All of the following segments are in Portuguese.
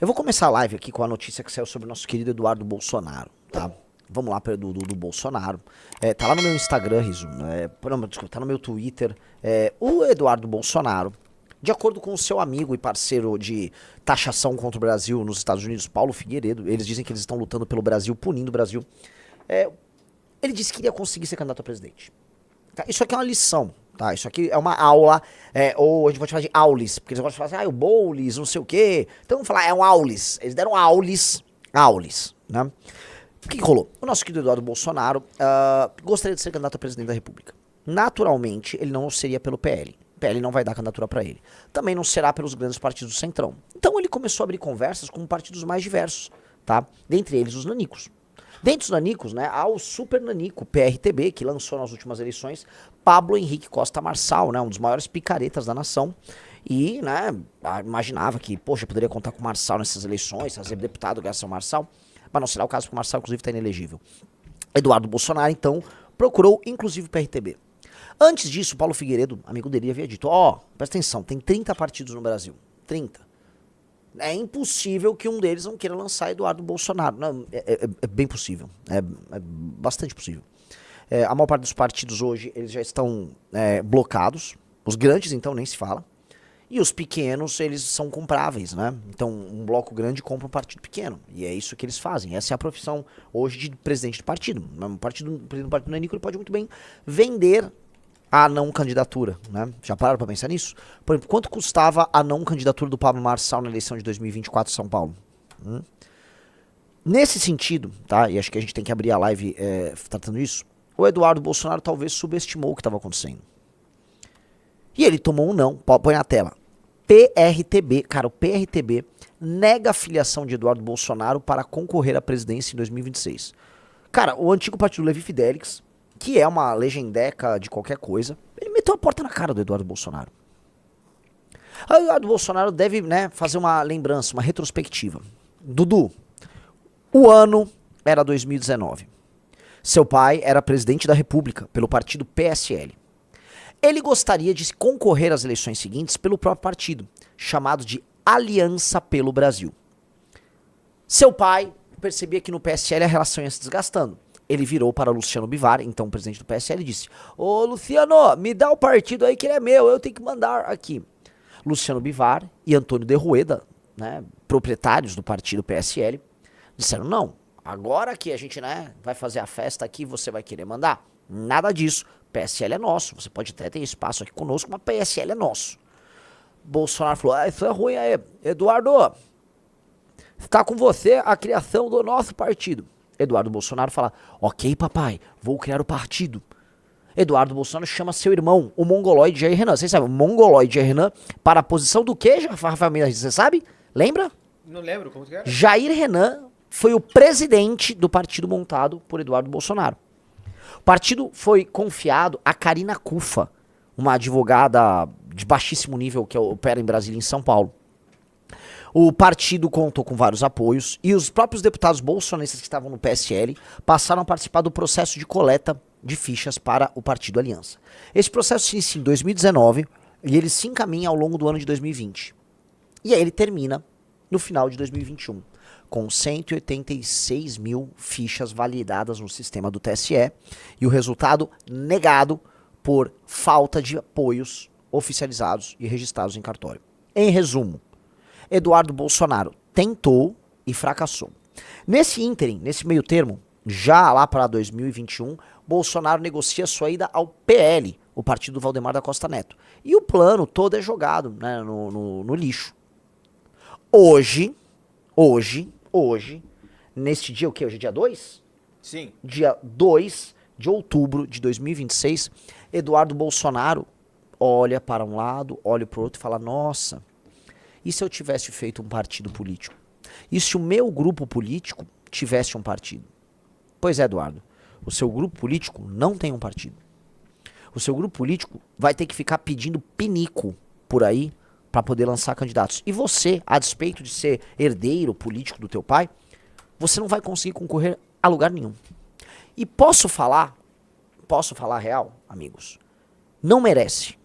Eu vou começar a live aqui com a notícia que saiu sobre o nosso querido Eduardo Bolsonaro, tá? Vamos lá para do Bolsonaro. Tá lá no meu Instagram, Riso. Não, desculpa, tá no meu Twitter. O Eduardo Bolsonaro, de acordo com o seu amigo e parceiro de taxação contra o Brasil nos Estados Unidos, Paulo Figueiredo, eles dizem que eles estão lutando pelo Brasil, punindo o Brasil. Ele disse que iria conseguir ser candidato a presidente. Tá? Isso aqui é uma lição, tá? Isso aqui é uma aula, ou a gente pode falar de aulis, porque eles gostam de falar assim, o Boulis, não sei o quê. Então vamos falar, é um aulis. Eles deram aulis, né? O que rolou? O nosso querido Eduardo Bolsonaro gostaria de ser candidato a presidente da República. Naturalmente, ele não seria pelo PL. O PL não vai dar candidatura pra ele. Também não será pelos grandes partidos do Centrão. Então ele começou a abrir conversas com partidos mais diversos, tá? Dentre eles os nanicos. Dentre os nanicos, né, há o super nanico, PRTB, que lançou nas últimas eleições Pablo Henrique Costa Marçal, né, um dos maiores picaretas da nação. E, né, imaginava que, poxa, poderia contar com o Marçal nessas eleições, fazer deputado graças ao Marçal. Mas não será o caso, porque o Marçal, inclusive, está inelegível. Eduardo Bolsonaro, então, procurou, inclusive, o PRTB. Antes disso, Paulo Figueiredo, amigo dele, havia dito, presta atenção, tem 30 partidos no Brasil. 30. É impossível que um deles não queira lançar Eduardo Bolsonaro. Não, é bem possível. É bastante possível. A maior parte dos partidos hoje, eles já estão blocados. Os grandes, então, nem se fala. E os pequenos, eles são compráveis, né? Então, um bloco grande compra um partido pequeno. E é isso que eles fazem. Essa é a profissão hoje de presidente de partido. Um presidente do partido Nanico, ele pode muito bem vender a não candidatura, né? Já pararam pra pensar nisso? Por exemplo, quanto custava a não candidatura do Pablo Marçal na eleição de 2024 em São Paulo? Nesse sentido, tá? E acho que a gente tem que abrir a live tratando isso. O Eduardo Bolsonaro talvez subestimou o que estava acontecendo. E ele tomou um não. Põe na tela. PRTB, cara, o PRTB nega a filiação de Eduardo Bolsonaro para concorrer à presidência em 2026. Cara, o antigo partido Levi Fidelix, que é uma legendeca de qualquer coisa, ele meteu a porta na cara do Eduardo Bolsonaro. O Eduardo Bolsonaro deve, né, fazer uma lembrança, uma retrospectiva. Dudu, o ano era 2019. Seu pai era presidente da República pelo partido PSL. Ele gostaria de concorrer às eleições seguintes pelo próprio partido, chamado de Aliança pelo Brasil. Seu pai percebia que no PSL a relação ia se desgastando. Ele virou para Luciano Bivar, então presidente do PSL, e disse: Ô Luciano, me dá o partido aí que ele é meu, eu tenho que mandar aqui. Luciano Bivar e Antônio de Rueda, né, proprietários do partido PSL, disseram: não, agora que a gente, né, vai fazer a festa aqui, você vai querer mandar. Nada disso. PSL é nosso. Você pode até ter espaço aqui conosco, mas PSL é nosso. Bolsonaro falou: isso é ruim aí. Eduardo, está com você a criação do nosso partido. Eduardo Bolsonaro fala: ok, papai, vou criar o partido. Eduardo Bolsonaro chama seu irmão, o mongoloide Jair Renan. Vocês sabem, o mongoloide Jair Renan para a posição do quê, Rafael Mendes? Você sabe? Lembra? Não lembro, como que era? Jair Renan foi o presidente do partido montado por Eduardo Bolsonaro. O partido foi confiado a Karina Cufa, uma advogada de baixíssimo nível que opera em Brasília e em São Paulo. O partido contou com vários apoios e os próprios deputados bolsonaristas que estavam no PSL passaram a participar do processo de coleta de fichas para o Partido Aliança. Esse processo se inicia em 2019 e ele se encaminha ao longo do ano de 2020. E aí ele termina no final de 2021. Com 186 mil fichas validadas no sistema do TSE e o resultado negado por falta de apoios oficializados e registrados em cartório. Em resumo, Eduardo Bolsonaro tentou e fracassou. Nesse ínterim, nesse meio termo, já lá para 2021, Bolsonaro negocia sua ida ao PL, o partido do Valdemar da Costa Neto. E o plano todo é jogado, né, no lixo. Hoje, neste dia, o que? Hoje é dia 2? Sim. Dia 2 de outubro de 2026, Eduardo Bolsonaro olha para um lado, olha para o outro e fala: nossa, e se eu tivesse feito um partido político? E se o meu grupo político tivesse um partido? Pois é, Eduardo, o seu grupo político não tem um partido. O seu grupo político vai ter que ficar pedindo pinico por aí para poder lançar candidatos. E você, a despeito de ser herdeiro político do teu pai, você não vai conseguir concorrer a lugar nenhum. E posso falar real, amigos, não merece.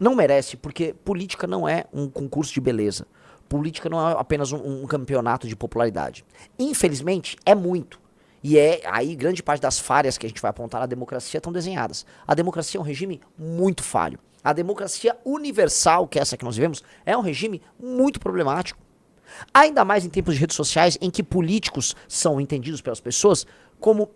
Não merece, porque política não é um concurso de beleza. política não é apenas um campeonato de popularidade. Infelizmente, é muito. E aí grande parte das falhas que a gente vai apontar na democracia estão desenhadas. A democracia é um regime muito falho. A democracia universal, que é essa que nós vivemos, é um regime muito problemático. Ainda mais em tempos de redes sociais, em que políticos são entendidos pelas pessoas como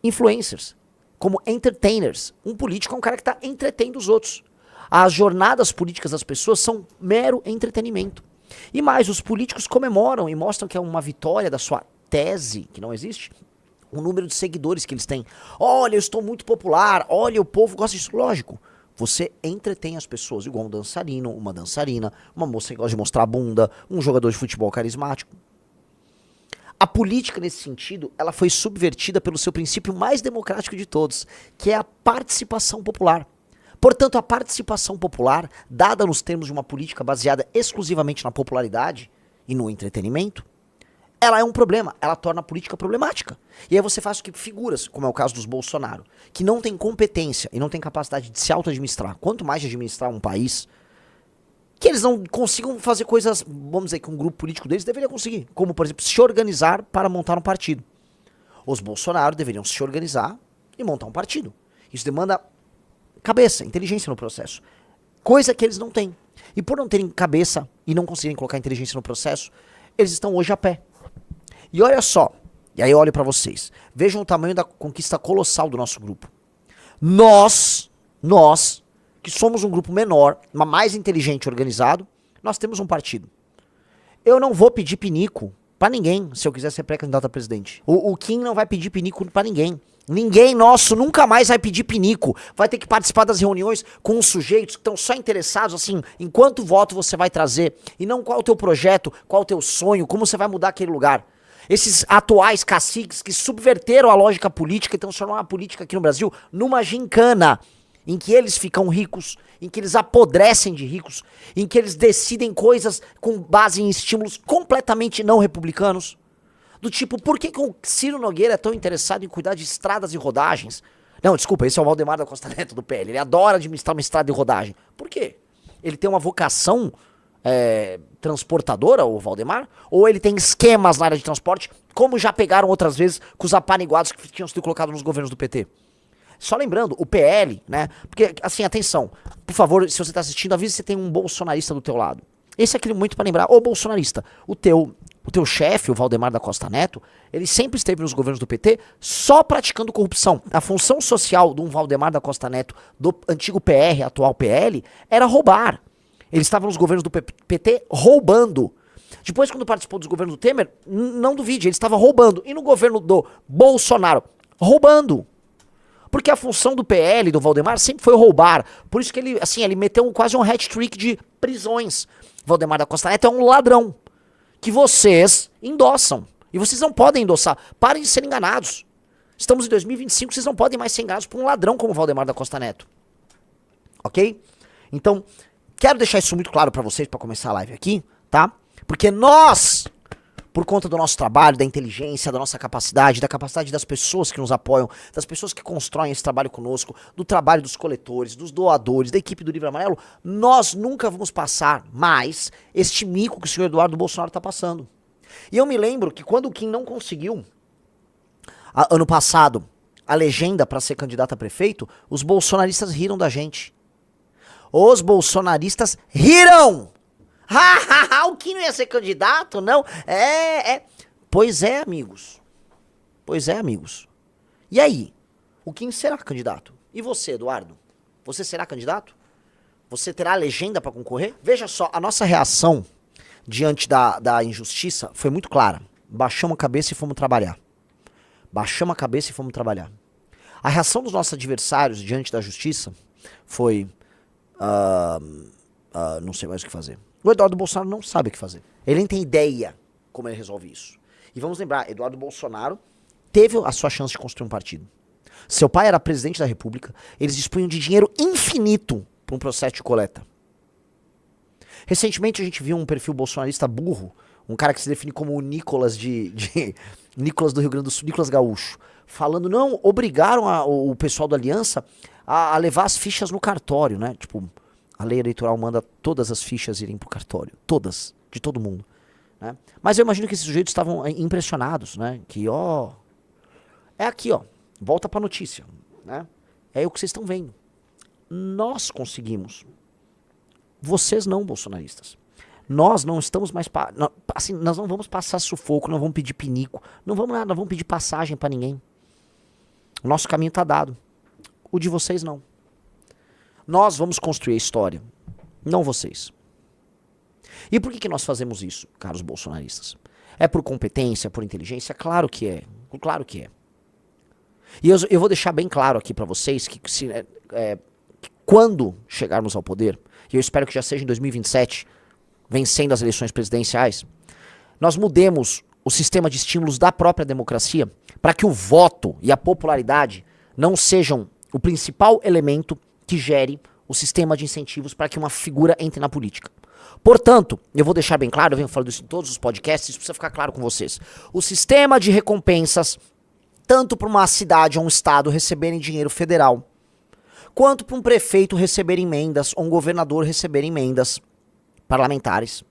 influencers, como entertainers. Um político é um cara que está entretendo os outros. As jornadas políticas das pessoas são mero entretenimento. E mais, os políticos comemoram e mostram que é uma vitória da sua tese, que não existe, o número de seguidores que eles têm. Olha, eu estou muito popular, olha, o povo gosta disso. Lógico, você entretém as pessoas, igual um dançarino, uma dançarina, uma moça que gosta de mostrar a bunda, um jogador de futebol carismático. A política, nesse sentido, ela foi subvertida pelo seu princípio mais democrático de todos, que é a participação popular. Portanto, a participação popular, dada nos termos de uma política baseada exclusivamente na popularidade e no entretenimento, ela é um problema, ela torna a política problemática. E aí você faz o que figuras, como é o caso dos Bolsonaro, que não tem competência e não tem capacidade de se auto-administrar, quanto mais de administrar um país, que eles não consigam fazer coisas, vamos dizer, que um grupo político deles deveria conseguir, como, por exemplo, se organizar para montar um partido. Os Bolsonaro deveriam se organizar e montar um partido. Isso demanda cabeça, inteligência no processo, coisa que eles não têm. E por não terem cabeça e não conseguirem colocar inteligência no processo, eles estão hoje a pé. E olha só, e aí eu olho pra vocês, vejam o tamanho da conquista colossal do nosso grupo. Nós, que somos um grupo menor, mas mais inteligente e organizado, nós temos um partido. Eu não vou pedir pinico pra ninguém, se eu quiser ser pré-candidato a presidente. O Kim não vai pedir pinico pra ninguém. Ninguém nosso nunca mais vai pedir pinico. Vai ter que participar das reuniões com os sujeitos que estão só interessados, assim, em quanto voto você vai trazer, e não qual é o teu projeto, qual é o teu sonho, como você vai mudar aquele lugar. Esses atuais caciques que subverteram a lógica política e transformaram a política aqui no Brasil numa gincana, em que eles ficam ricos, em que eles apodrecem de ricos, em que eles decidem coisas com base em estímulos completamente não republicanos. Do tipo, por que o Ciro Nogueira é tão interessado em cuidar de estradas e rodagens? Não, desculpa, esse é o Valdemar da Costa Neto do PL. Ele adora administrar uma estrada de rodagem. Por quê? Ele tem uma vocação transportadora, o Valdemar? Ou ele tem esquemas na área de transporte, como já pegaram outras vezes com os apaniguados que tinham sido colocados nos governos do PT? Só lembrando, o PL, né? Porque, assim, atenção, por favor, se você tá assistindo, avisa se você tem um bolsonarista do teu lado. Esse é aquele momento pra lembrar, ô bolsonarista, o teu chefe, o Valdemar da Costa Neto, ele sempre esteve nos governos do PT só praticando corrupção. A função social de um Valdemar da Costa Neto, do antigo PR, atual PL, era roubar. Ele estava nos governos do PT roubando. Depois, quando participou dos governos do Temer, não duvide, ele estava roubando. E no governo do Bolsonaro, roubando. Porque a função do PL, do Valdemar, sempre foi roubar. Por isso que ele, assim, ele meteu quase um hat-trick de prisões. Valdemar da Costa Neto é um ladrão que vocês endossam. E vocês não podem endossar. Parem de ser enganados. Estamos em 2025, vocês não podem mais ser enganados por um ladrão como o Valdemar da Costa Neto. Ok? Então, quero deixar isso muito claro pra vocês, pra começar a live aqui, tá? Porque nós, por conta do nosso trabalho, da inteligência, da nossa capacidade, da capacidade das pessoas que nos apoiam, das pessoas que constroem esse trabalho conosco, do trabalho dos coletores, dos doadores, da equipe do Livro Amarelo, nós nunca vamos passar mais este mico que o senhor Eduardo Bolsonaro tá passando. E eu me lembro que quando o Kim não conseguiu, ano passado, a legenda para ser candidato a prefeito, os bolsonaristas riram da gente. Os bolsonaristas riram! O Kim não ia ser candidato, não? Pois é, amigos. Pois é, amigos. E aí? O Kim será candidato? E você, Eduardo? Você será candidato? Você terá legenda para concorrer? Veja só, a nossa reação diante da injustiça foi muito clara. Baixamos a cabeça e fomos trabalhar. Baixamos a cabeça e fomos trabalhar. A reação dos nossos adversários diante da justiça foi... não sei mais o que fazer. O Eduardo Bolsonaro não sabe o que fazer. Ele nem tem ideia como ele resolve isso. E vamos lembrar, Eduardo Bolsonaro teve a sua chance de construir um partido. Seu pai era presidente da República, eles dispunham de dinheiro infinito para um processo de coleta. Recentemente a gente viu um perfil bolsonarista burro, um cara que se define como o Nicolas Nicolas do Rio Grande do Sul, Nicolas Gaúcho, falando, não, obrigaram o pessoal da Aliança a levar as fichas no cartório, né? Tipo, a lei eleitoral manda todas as fichas irem pro cartório. Todas. de todo mundo. Né? Mas eu imagino que esses sujeitos estavam impressionados, né? Que, ó, é aqui, ó, volta pra notícia, né? É o que vocês estão vendo. Nós conseguimos. Vocês não, bolsonaristas. Nós não estamos mais, assim, nós não vamos passar sufoco, não vamos pedir pinico, não vamos nada, não vamos pedir passagem pra ninguém. O nosso caminho tá dado. O de vocês não. Nós vamos construir a história, não vocês. E por que nós fazemos isso, caros bolsonaristas? É por competência, por inteligência? Claro que é. Claro que é. E eu vou deixar bem claro aqui pra vocês que quando chegarmos ao poder, e eu espero que já seja em 2027, vencendo as eleições presidenciais, nós mudemos o sistema de estímulos da própria democracia para que o voto e a popularidade não sejam o principal elemento que gere o sistema de incentivos para que uma figura entre na política. Portanto, eu vou deixar bem claro, eu venho falando isso em todos os podcasts, isso precisa ficar claro com vocês. O sistema de recompensas, tanto para uma cidade ou um estado receberem dinheiro federal, quanto para um prefeito receber emendas ou um governador receber emendas parlamentares,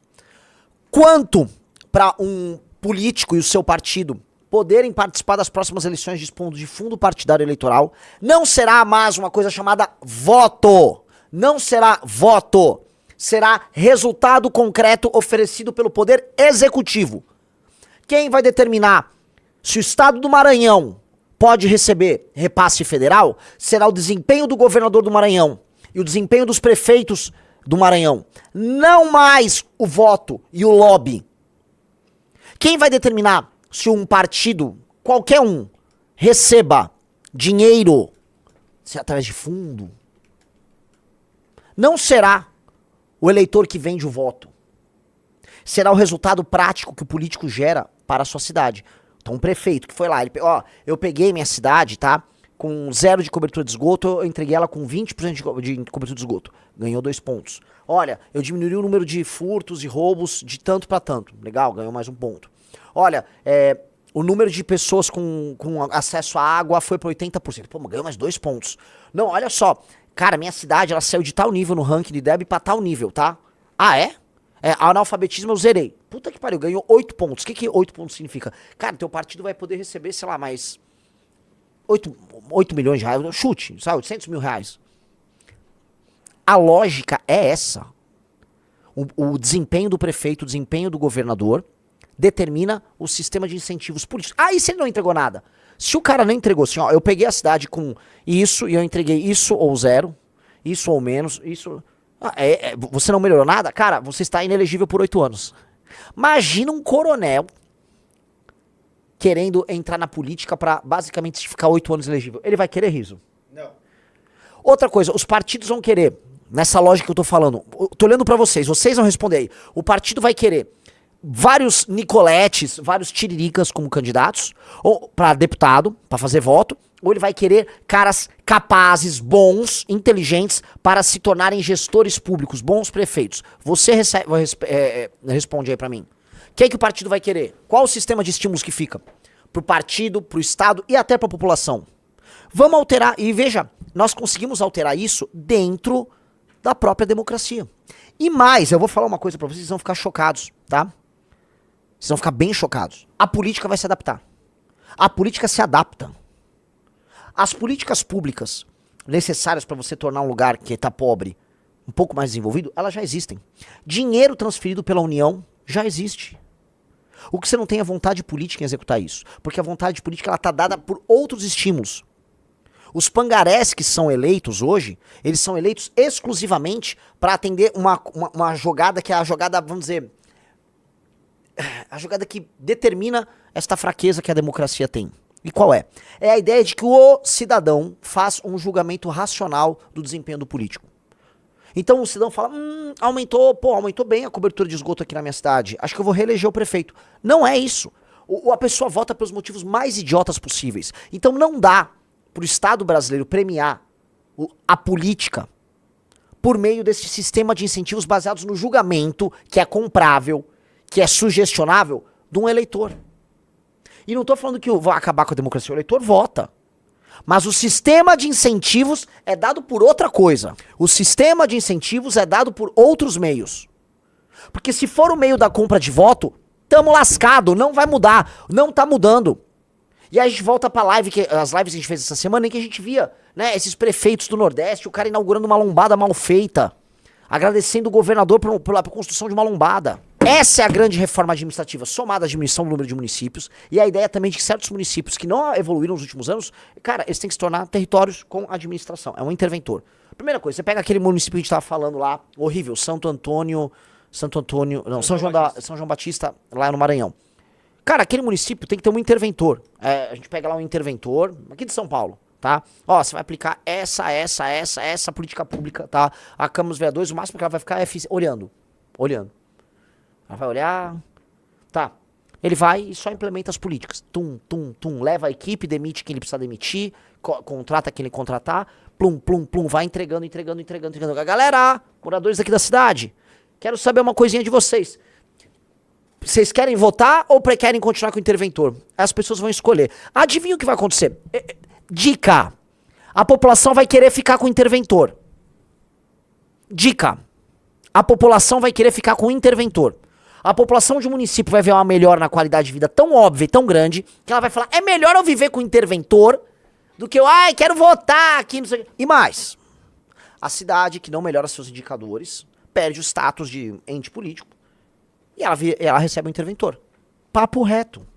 quanto para um político e o seu partido poderem participar das próximas eleições dispondo de fundo partidário eleitoral, não será mais uma coisa chamada voto. Não será voto. Será resultado concreto oferecido pelo Poder Executivo. Quem vai determinar se o estado do Maranhão pode receber repasse federal será o desempenho do governador do Maranhão e o desempenho dos prefeitos do Maranhão. Não mais o voto e o lobby. Quem vai determinar se um partido, qualquer um, receba dinheiro, se através de fundo, não será o eleitor que vende o voto. Será o resultado prático que o político gera para a sua cidade. Então um prefeito que foi lá, eu peguei minha cidade, tá? Com 0 de cobertura de esgoto, eu entreguei ela com 20% de cobertura de esgoto. Ganhou 2 pontos. Olha, eu diminui o número de furtos e roubos de tanto para tanto. Legal, ganhou mais 1 ponto. Olha, o número de pessoas com acesso à água foi para 80%. Pô, ganhou mais 2 pontos. Não, olha só. Cara, minha cidade, ela saiu de tal nível no ranking de DEB pra tal nível, tá? Ah, é? Analfabetismo eu zerei. Puta que pariu, ganhou 8 pontos. O que 8 pontos significa? Cara, teu partido vai poder receber, sei lá, mais 8 milhões de reais. Chute, sabe? 800 mil reais. A lógica é essa. O desempenho do prefeito, o desempenho do governador determina o sistema de incentivos políticos. Ah, e se ele não entregou nada? Se o cara não entregou assim, ó, eu peguei a cidade com isso e eu entreguei isso ou 0, isso ou menos, isso... você não melhorou nada? Cara, você está inelegível por 8 anos. Imagina um coronel querendo entrar na política pra basicamente ficar 8 anos elegível. Ele vai querer, Riso? Não. Outra coisa, os partidos vão querer, nessa lógica que eu tô falando, tô olhando pra vocês vão responder aí. O partido vai querer vários Nicoletes, vários Tiriricas como candidatos, ou para deputado, para fazer voto, ou ele vai querer caras capazes, bons, inteligentes, para se tornarem gestores públicos, bons prefeitos. Você responde aí pra mim. Quem que o partido vai querer? Qual o sistema de estímulos que fica? Pro partido, pro estado e até pra população. Vamos alterar, e veja, nós conseguimos alterar isso dentro da própria democracia. E mais, eu vou falar uma coisa pra vocês vão ficar chocados, tá? Vocês vão ficar bem chocados. A política vai se adaptar. A política se adapta. As políticas públicas necessárias para você tornar um lugar que está pobre um pouco mais desenvolvido, elas já existem. Dinheiro transferido pela União já existe. O que você não tem é vontade política em executar isso. Porque a vontade política está dada por outros estímulos. Os pangarés que são eleitos hoje, eles são eleitos exclusivamente para atender uma jogada que é a jogada, vamos dizer... a jogada que determina esta fraqueza que a democracia tem. E qual é? É a ideia de que o cidadão faz um julgamento racional do desempenho do político. Então o cidadão fala, aumentou bem a cobertura de esgoto aqui na minha cidade, acho que eu vou reeleger o prefeito. Não é isso. A pessoa vota pelos motivos mais idiotas possíveis. Então não dá pro Estado brasileiro premiar a política por meio desse sistema de incentivos baseados no julgamento que é comprável, que é sugestionável de um eleitor. E não estou falando que vai acabar com a democracia, o eleitor vota. Mas o sistema de incentivos é dado por outra coisa. O sistema de incentivos é dado por outros meios. Porque se for o meio da compra de voto, tamo lascado, não vai mudar, não tá mudando. E aí a gente volta pra live, as lives que a gente fez essa semana, em que a gente via, né, esses prefeitos do Nordeste, o cara inaugurando uma lombada mal feita, agradecendo o governador pela construção de uma lombada. Essa é a grande reforma administrativa, somada à diminuição do número de municípios, e a ideia também de que certos municípios que não evoluíram nos últimos anos, cara, eles têm que se tornar territórios com administração, é um interventor. Primeira coisa, você pega aquele município que a gente tava falando lá, horrível, São João Batista, lá no Maranhão. Cara, aquele município tem que ter um interventor. A gente pega lá um interventor, aqui de São Paulo, tá? Ó, você vai aplicar essa política pública, tá? A Câmara dos Vereadores, o máximo que ela vai ficar é olhando. Ela vai olhar, tá. Ele vai e só implementa as políticas. Leva a equipe, demite quem ele precisa demitir, contrata quem ele contratar, vai entregando. Galera, moradores aqui da cidade, quero saber uma coisinha de vocês. Vocês querem votar ou querem continuar com o interventor? As pessoas vão escolher. Adivinha o que vai acontecer? Dica. A população vai querer ficar com o interventor. Dica. A população vai querer ficar com o interventor. A população de um município vai ver uma melhora na qualidade de vida tão óbvia e tão grande que ela vai falar, é melhor eu viver com o interventor do que eu, quero votar aqui, não sei o quê. E mais, a cidade que não melhora seus indicadores perde o status de ente político. E ela recebe um interventor. Papo reto.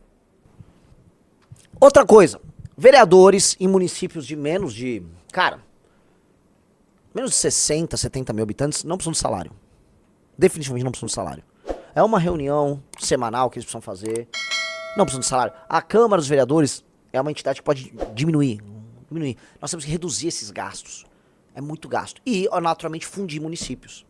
Outra coisa. Vereadores em municípios de menos de 60, 70 mil habitantes não precisam de salário. Definitivamente não precisam de salário. É uma reunião semanal que eles precisam fazer. Não precisam de salário. A Câmara dos Vereadores é uma entidade que pode diminuir. Nós temos que reduzir esses gastos. É muito gasto. E, naturalmente, fundir municípios.